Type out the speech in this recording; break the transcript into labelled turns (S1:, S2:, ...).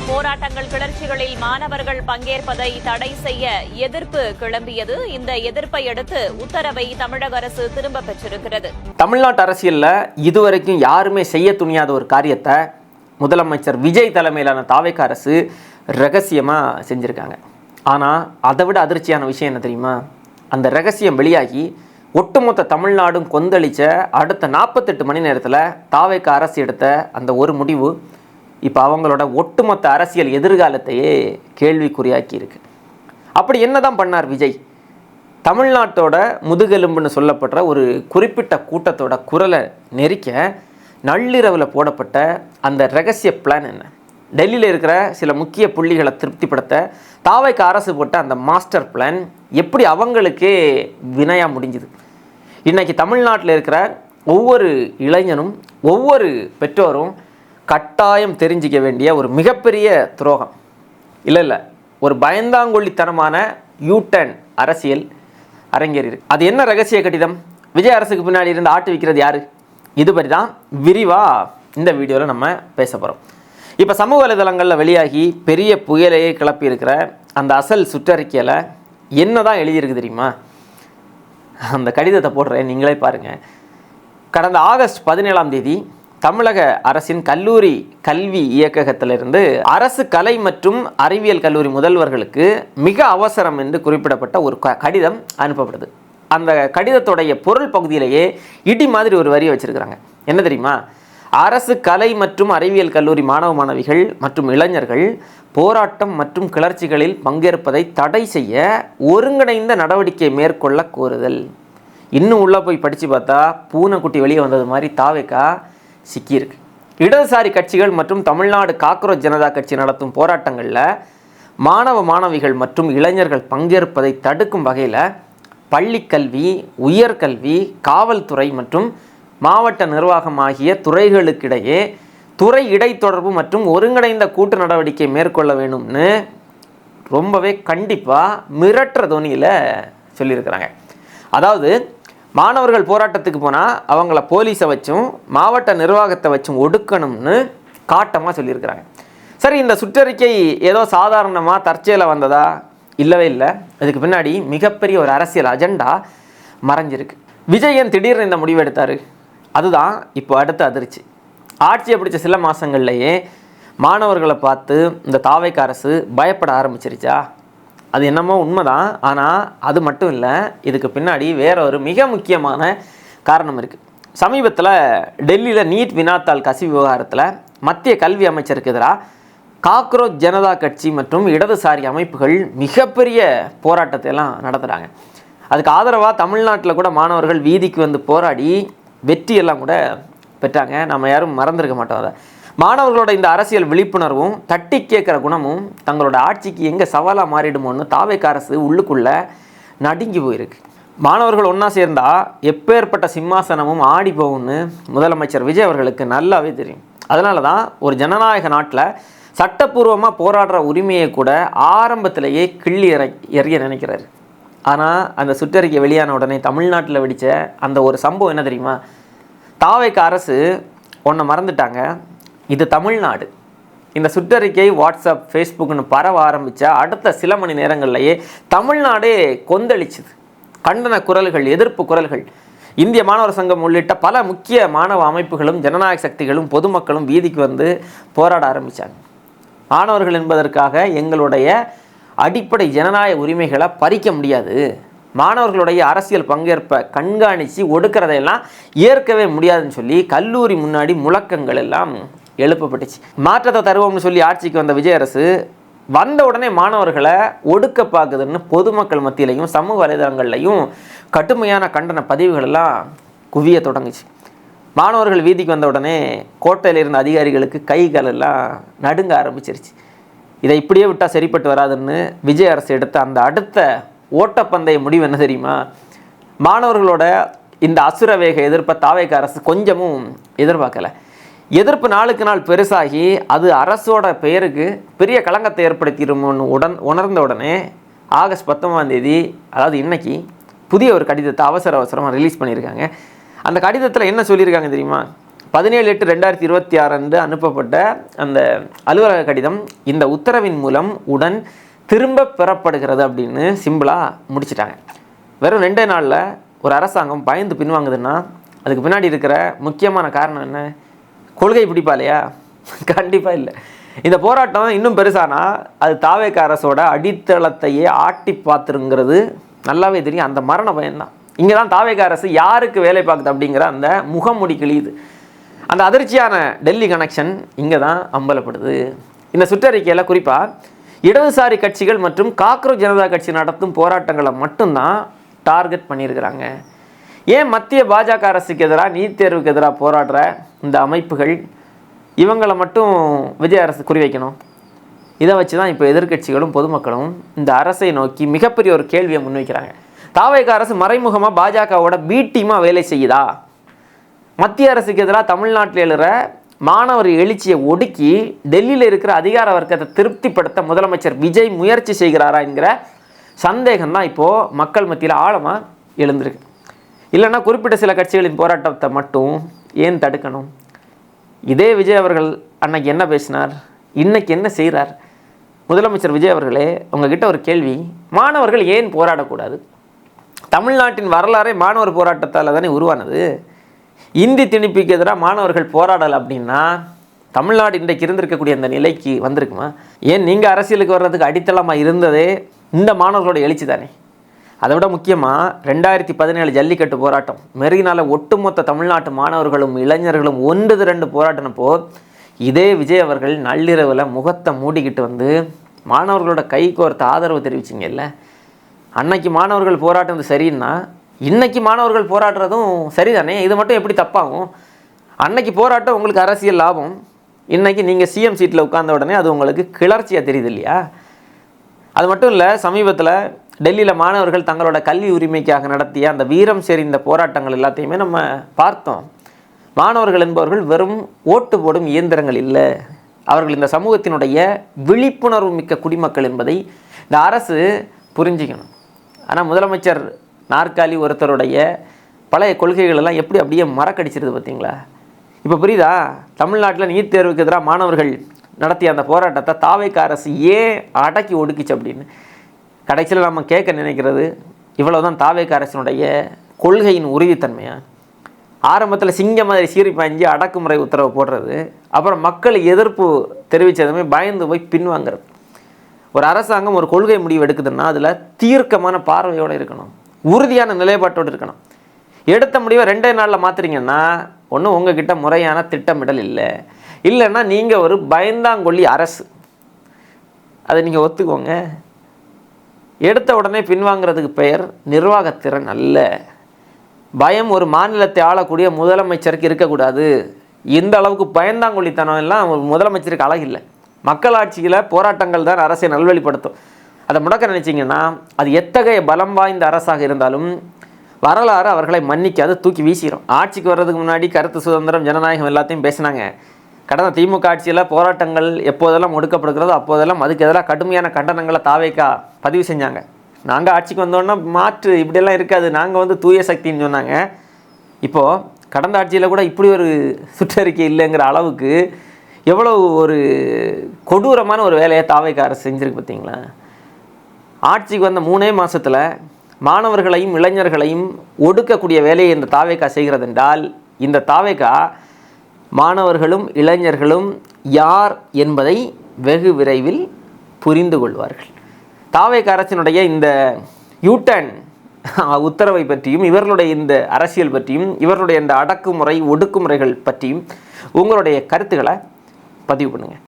S1: போராட்டங்கள் கிளர்ச்சிகளில் மாணவர்கள் பங்கேற்பதை தடை செய்ய எதிர்ப்பு கிளம்பியது. இந்த எதிர்ப்பை அடுத்து உத்தரவை தமிழக அரசு திரும்ப பெற்றிருக்கிறது.
S2: தமிழ்நாட்டு அரசியல்ல இதுவரைக்கும் யாருமே செய்ய துணியாத ஒரு காரியத்தை முதலமைச்சர் விஜய் தலைமையிலான தாவேக அரசு ரகசியமா செஞ்சிருக்காங்க. ஆனால் அதை விட அதிர்ச்சியான விஷயம் என்ன தெரியுமா? அந்த ரகசியம் வெளியாகி ஒட்டுமொத்த தமிழ்நாடும் கொந்தளிச்ச அடுத்த 48 மணி நேரத்தில் தாவேக அரசு எடுத்த அந்த ஒரு முடிவு இப்போ அவங்களோட ஒட்டுமொத்த அரசியல் எதிர்காலத்தையே கேள்விக்குறியாக்கி இருக்கு. அப்படி என்னதான் பண்ணார் விஜய்? தமிழ்நாட்டோட முதுகெலும்புன்னு சொல்லப்படுற ஒரு குறிப்பிட்ட கூட்டத்தோட குரலை நெரிக்க நள்ளிரவில் போடப்பட்ட அந்த ரகசிய பிளான் என்ன? டெல்லியில் இருக்கிற சில முக்கிய புள்ளிகளை திருப்திப்படுத்த தாவேக அரசு போட்ட அந்த மாஸ்டர் பிளான் எப்படி அவங்களுக்கே வினையாக முடிஞ்சுது? இன்றைக்கி தமிழ்நாட்டில் இருக்கிற ஒவ்வொரு இளைஞனும் ஒவ்வொரு பெற்றோரும் கட்டாயம் தெரிஞ்சிக்க வேண்டிய ஒரு மிகப்பெரிய துரோகம் இல்லை ஒரு பயந்தாங்கொள்ளித்தனமான யூட்டர்ன் அரசியல் அரங்கேறியிருக்கு. அது என்ன ரகசிய கடிதம்? விஜய் அரசுக்கு பின்னாடி இருந்து ஆட்டு வைக்கிறது யாரு? இது பற்றி தான் விரிவாக இந்த வீடியோவில் நம்ம பேச போகிறோம். இப்போ சமூக வலைதளங்களில் வெளியாகி பெரிய புயலையே கிளப்பியிருக்கிற அந்த அசல் சுற்றறிக்கையில் என்ன தான் எழுதியிருக்கு தெரியுமா? அந்த கடிதத்தை போடுறேன், நீங்களே பாருங்கள். கடந்த ஆகஸ்ட் 17ஆம் தேதி தமிழக அரசின் கல்லூரி கல்வி இயக்ககத்திலிருந்து அரசு கலை மற்றும் அறிவியல் கல்லூரி முதல்வர்களுக்கு மிக அவசரம் என்று குறிப்பிடப்பட்ட ஒரு கடிதம் அனுப்பப்படுது. அந்த கடிதத்துடைய பொருள் பகுதியிலேயே இடி மாதிரி ஒரு வரி வச்சிருக்கிறாங்க. என்ன தெரியுமா? அரசு கலை மற்றும் அறிவியல் கல்லூரி மாணவ மாணவிகள் மற்றும் இளைஞர்கள் போராட்டம் மற்றும் கிளர்ச்சிகளில் பங்கேற்பதை தடை செய்ய ஒருங்கிணைந்த நடவடிக்கை மேற்கொள்ள கோருதல். இன்னும் உள்ளே போய் படித்து பார்த்தா பூனைக்குட்டி வெளியே வந்தது மாதிரி தாவேக சிக்கியிருக்கு. இடதுசாரி கட்சிகள் மற்றும் தமிழ்நாடு காக்ரோச் ஜனதா கட்சி நடத்தும் போராட்டங்களில் மாணவ மாணவிகள் மற்றும் இளைஞர்கள் பங்கேற்பதை தடுக்கும் வகையில் பள்ளிக்கல்வி, உயர்கல்வி, காவல்துறை மற்றும் மாவட்ட நிர்வாகம் ஆகிய துறைகளுக்கிடையே துறை இடைத்தொடர்பு மற்றும் ஒருங்கிணைந்த கூட்டு நடவடிக்கை மேற்கொள்ள வேணும்னு ரொம்பவே கண்டிப்பாக மிரட்டுற தோனியில் சொல்லியிருக்கிறாங்க. அதாவது மாணவர்கள் போராட்டத்துக்கு போனால் அவங்கள போலீஸை வச்சும் மாவட்ட நிர்வாகத்தை வச்சும் ஒடுக்கணும்னு காட்டமாக சொல்லியிருக்கிறாங்க. சரி, இந்த சுற்றறிக்கை ஏதோ சாதாரணமாக தற்செயலாக வந்ததா? இல்லவே இல்லை. இதுக்கு பின்னாடி மிகப்பெரிய ஒரு அரசியல் அஜெண்டா மறைஞ்சிருக்கு. விஜயன் திடீர்னு இந்த முடிவு எடுத்தார். அதுதான் இப்போ அடுத்த அதிர்ச்சி. ஆட்சியை பிடிச்ச சில மாதங்கள்லேயே மாணவர்களை பார்த்து இந்த தாவேக அரசு பயப்பட ஆரம்பிச்சிருச்சா? அது என்னமோ உண்மைதான். ஆனால் அது மட்டும் இல்லை, இதுக்கு பின்னாடி வேற ஒரு மிக முக்கியமான காரணம் இருக்குது. சமீபத்தில் டெல்லியில் நீட் வினாத்தாள் கசிவு விவகாரத்தில் மத்திய கல்வி அமைச்சருக்கு எதிராக காக்ரோச் ஜனதா கட்சி மற்றும் இடதுசாரி அமைப்புகள் மிகப்பெரிய போராட்டத்தை எல்லாம் நடத்துகிறாங்க. அதுக்கு ஆதரவாக தமிழ்நாட்டில் கூட மாணவர்கள் வீதிக்கு வந்து போராடி வெற்றியெல்லாம் கூட பெற்றாங்க. நம்ம யாரும் மறந்துருக்க மாட்டோம். அதை மாணவர்களோட இந்த அரசியல் விழிப்புணர்வும் தட்டி கேட்குற குணமும் தங்களோட ஆட்சிக்கு எங்கே சவாலாக மாறிடுமோன்னு தாவேக அரசு உள்ளுக்குள்ளே நடுங்கி போயிருக்கு. மாணவர்கள் ஒன்றா சேர்ந்தால் எப்பேற்பட்ட சிம்மாசனமும் ஆடி போகும்னு முதலமைச்சர் விஜய் அவர்களுக்கு நல்லாவே தெரியும். அதனால தான் ஒரு ஜனநாயக நாட்டில் சட்டப்பூர்வமாக போராடுற உரிமையை கூட ஆரம்பத்திலேயே கிள்ளி எறிய நினைக்கிறாரு. ஆனால் அந்த சுற்றறிக்கை வெளியான உடனே தமிழ்நாட்டில் வெடித்த அந்த ஒரு சம்பவம் என்ன தெரியுமா? தாவேக அரசு ஒன்றை மறந்துட்டாங்க. இது தமிழ்நாடு. இந்த சுற்றறிக்கை வாட்ஸ்அப், ஃபேஸ்புக்னு பரவ ஆரம்பித்த அடுத்த சில மணி நேரங்கள்லேயே தமிழ்நாடே கொந்தளிச்சுது. கண்டன குரல்கள், எதிர்ப்பு குரல்கள், இந்திய மாணவர் சங்கம் உள்ளிட்ட பல முக்கிய மாணவ அமைப்புகளும் ஜனநாயக சக்திகளும் பொதுமக்களும் வீதிக்கு வந்து போராட ஆரம்பித்தாங்க. மாணவர்கள் என்பதற்காக எங்களுடைய அடிப்படை ஜனநாயக உரிமைகளை பறிக்க முடியாது, மாணவர்களுடைய அரசியல் பங்கேற்பை கண்காணித்து ஒடுக்கிறதையெல்லாம் ஏற்கவே முடியாதுன்னு சொல்லி கல்லூரி முன்னாடி முழக்கங்கள் எல்லாம் எழுப்பப்பட்டுச்சு. மாற்றத்தை தருவோம்னு சொல்லி ஆட்சிக்கு வந்த விஜய் அரசு வந்த உடனே மாணவர்களை ஒடுக்க பார்க்குதுன்னு பொதுமக்கள் மத்தியிலையும் சமூக வலைதளங்கள்லையும் கடுமையான கண்டன பதிவுகள் எல்லாம் குவிய தொடங்குச்சு. மாணவர்கள் வீதிக்கு வந்த உடனே கோட்டையில் இருந்த அதிகாரிகளுக்கு கைகள் எல்லாம் நடுங்க ஆரம்பிச்சிருச்சு. இதை இப்படியே விட்டால் சரிப்பட்டு வராதுன்னு விஜய் அரசு எடுத்த அந்த அடுத்த ஓட்டப்பந்தய முடிவு என்ன தெரியுமா? மாணவர்களோட இந்த அசுர வேக எதிர்ப்பை தாவேக அரசு கொஞ்சமும் எதிர்பார்க்கலை. எதிர்ப்பு நாளுக்கு நாள் பெருசாகி அது அரசோட பெயருக்கு பெரிய களங்கத்தை ஏற்படுத்திடுமோன்னு உணர்ந்த உடனே ஆகஸ்ட் 19ஆம் தேதி, அதாவது இன்னைக்கு, புதிய ஒரு கடிதத்தை அவசரமாக ரிலீஸ் பண்ணியிருக்காங்க. அந்த கடிதத்தில் என்ன சொல்லியிருக்காங்க தெரியுமா? 17/8/2026 அன்று அனுப்பப்பட்ட அந்த அலுவலக கடிதம் இந்த உத்தரவின் மூலம் உடன் திரும்ப பெறப்படுகிறது அப்படின்னு சிம்பிளாக முடிச்சிட்டாங்க. வெறும் 2 நாளில் ஒரு அரசாங்கம் பயந்து பின்வாங்குதுன்னா அதுக்கு பின்னாடி இருக்கிற முக்கியமான காரணம் என்ன? கொள்கை பிடிப்பாலையா? கண்டிப்பாக இல்லை. இந்த போராட்டம் இன்னும் பெருசானா அது தாவேக அரசோட அடித்தளத்தையே ஆட்டி பார்த்துருங்கிறது நல்லாவே தெரியும். அந்த மரண பயம்தான். இங்கே தான் தாவேக அரசு யாருக்கு வேலை பார்க்குது அப்படிங்கிற அந்த முகமுடி கிழியுது. அந்த அதிர்ச்சியான டெல்லி கனெக்ஷன் இங்கே தான் அம்பலப்படுது. இந்த சுற்றறிக்கையில் குறிப்பாக இடதுசாரி கட்சிகள் மற்றும் காக்ரோச் ஜனதா கட்சி நடத்தும் போராட்டங்களை மட்டும்தான் டார்கெட் பண்ணியிருக்கிறாங்க. ஏன் மத்திய பாஜக அரசுக்கு எதிராக நீட் தேர்வுக்கு எதிராக போராடுற இந்த அமைப்புகள் இவங்களை மட்டும் விஜய் அரசு குறிவைக்கணும்? இதை வச்சு தான் இப்போ எதிர்க்கட்சிகளும் பொதுமக்களும் இந்த அரசை நோக்கி மிகப்பெரிய ஒரு கேள்வியை முன்வைக்கிறாங்க. தாவேக அரசு மறைமுகமாக பாஜகவோட பி டீமாக வேலை செய்யுதா? மத்திய அரசுக்கு எதிராக தமிழ்நாட்டில் எழுற மாணவர் எழுச்சியை ஒடுக்கி டெல்லியில் இருக்கிற அதிகார வர்க்கத்தை திருப்திப்படுத்த முதலமைச்சர் விஜய் முயற்சி செய்கிறாரா என்கிற சந்தேகம் தான் இப்போது மக்கள் மத்தியில் ஆழமாக எழுந்திருக்கு. இல்லைன்னா குறிப்பிட்ட சில கட்சிகளின் போராட்டத்தை மட்டும் ஏன் தடுக்கணும்? இதே விஜய் அவர்கள் அன்னைக்கு என்ன பேசினார், இன்னைக்கு என்ன செய்கிறார்? முதலமைச்சர் விஜய் அவர்களே, உங்ககிட்ட ஒரு கேள்வி. மாணவர்கள் ஏன் போராடக்கூடாது? தமிழ்நாட்டின் வரலாறே மாணவர் போராட்டத்தால் தானே உருவானது. இந்தி திணிப்புக்கு எதிராக மாணவர்கள் போராடலை அப்படின்னா தமிழ்நாடு இன்றைக்கு இருந்திருக்கக்கூடிய அந்த நிலைக்கு வந்திருக்குமா? ஏன் நீங்கள் அரசியலுக்கு வர்றதுக்கு அடித்தளமாக இருந்ததே இந்த மாணவர்களோட எழுச்சி தானே. அதை விட முக்கியமாக 2017 ஜல்லிக்கட்டு போராட்டம் மெரினால ஒட்டுமொத்த தமிழ்நாட்டு மாணவர்களும் இளைஞர்களும் ஒன்று திரண்டு போராட்டினப்போ இதே விஜய் அவர்கள் நள்ளிரவில் முகத்தை மூடிக்கிட்டு வந்து மாணவர்களோட கை கோர்த்து ஆதரவு தெரிவிச்சிங்கல்ல. அன்னைக்கு மாணவர்கள் போராட்டம் சரின்னா இன்னைக்கு மாணவர்கள் போராடுறதும் சரிதானே. இது மட்டும் எப்படி தப்பாகும்? அன்னைக்கு போராட்டம் உங்களுக்கு அரசியல் லாபம், இன்னைக்கு நீங்கள் சிஎம் சீட்டில் உட்கார்ந்த உடனே அது உங்களுக்கு கிளர்ச்சியாக தெரியுது இல்லையா? அது மட்டும் இல்லை, சமீபத்தில் டெல்லியில் மாணவர்கள் தங்களோட கல்வி உரிமைக்காக நடத்திய அந்த வீரம் செறிந்த போராட்டங்கள் எல்லாத்தையுமே நம்ம பார்த்தோம். மாணவர்கள் என்பவர்கள் வெறும் ஓட்டு போடும் இயந்திரங்கள் இல்லை, அவர்கள் இந்த சமூகத்தினுடைய விழிப்புணர்வு மிக்க குடிமக்கள் என்பதை இந்த அரசு புரிஞ்சிக்கணும். ஆனால் முதலமைச்சர் நாற்காலி ஒருத்தருடைய பழைய கொள்கைகள் எல்லாம் எப்படி அப்படியே மறக்கடிச்சிருது பார்த்தீங்களா? இப்போ புரியுதா? தமிழ்நாட்டில் நீட் தேர்வுக்கு எதிராக மாணவர்கள் நடத்திய அந்த போராட்டத்தை தாவேக அரசு ஏன் அடக்கி ஒடுக்கிச்சு அப்படின்னு கடைசியில் நம்ம கேட்க நினைக்கிறது இவ்வளவுதான். தாவேக அரசினுடைய கொள்கையின் உறுதித்தன்மையா? ஆரம்பத்தில் சிங்கம் மாதிரி சீறி பாய்ஞ்சி அடக்குமுறை உத்தரவு போடுறது, அப்புறம் மக்கள் எதிர்ப்பு தெரிவித்ததுமே பயந்து போய் பின்வாங்கிறது. ஒரு அரசாங்கம் ஒரு கொள்கை முடிவு எடுக்குதுன்னா அதில் தீர்க்கமான பார்வையோடு இருக்கணும், உறுதியான நிலைப்பாட்டோடு இருக்கணும். எடுத்த முடிவை 2 நாளில் மாற்றுறீங்கன்னா ஒன்றும் உங்ககிட்ட முறையான திட்டமிடல் இல்லை, இல்லைன்னா நீங்கள் ஒரு பயந்தாங்கொல்லி அரசு. அதை நீங்கள் ஒத்துக்கோங்க. எடுத்த உடனே பின்வாங்கிறதுக்கு பெயர் நிர்வாகத்திறன் அல்ல. பயம் ஒரு மாநிலத்தை ஆளக்கூடிய முதலமைச்சருக்கு இருக்கக்கூடாது. இந்த அளவுக்கு பயந்தாங்கொல்லித்தனம் எல்லாம் ஒரு முதலமைச்சருக்கு அழகில்லை. மக்களாட்சியில் போராட்டங்கள் தான் அரசை நல்வழிப்படுத்தும். அதை முடக்க நினைச்சிங்கன்னா அது எத்தகைய பலம் வாய்ந்த அரசாக இருந்தாலும் வரலாறு அவர்களை மன்னிக்காது, தூக்கி வீசிடும். ஆட்சிக்கு வர்றதுக்கு முன்னாடி கருத்து சுதந்திரம், ஜனநாயகம் எல்லாத்தையும் பேசினாங்க. கடந்த திமுக ஆட்சியில் போராட்டங்கள் எப்போதெல்லாம் ஒடுக்கப்படுகிறதோ அப்போதெல்லாம் அதுக்கு எதிராக கடுமையான கண்டனங்களை தாவேகா பதிவு செஞ்சாங்க. நாங்கள் ஆட்சிக்கு வந்தோன்னா மாற்று இப்படியெல்லாம் இருக்காது, நாங்கள் தூய சக்தின்னு சொன்னாங்க. இப்போது கடந்த ஆட்சியில் கூட இப்படி ஒரு சுற்றறிக்கை இல்லைங்கிற அளவுக்கு எவ்வளோ ஒரு கொடூரமான ஒரு வேலையை தாவேகா அரசு செஞ்சுருக்கு பார்த்தீங்களா? ஆட்சிக்கு வந்த 3 மாதத்தில் மாணவர்களையும் இளைஞர்களையும் ஒடுக்கக்கூடிய வேலையை இந்த தாவேகா செய்கிறது என்றால் இந்த தாவேகா மாணவர்களும் இளைஞர்களும் யார் என்பதை வெகு விரைவில் புரிந்து கொள்வார்கள். தாவேகா அரசினுடைய இந்த யூட்டர்ன் உத்தரவை பற்றியும் இவர்களுடைய இந்த அரசியல் பற்றியும் இவர்களுடைய இந்த அடக்குமுறை ஒடுக்குமுறைகள் பற்றியும் உங்களுடைய கருத்துக்களை பதிவு பண்ணுங்கள்.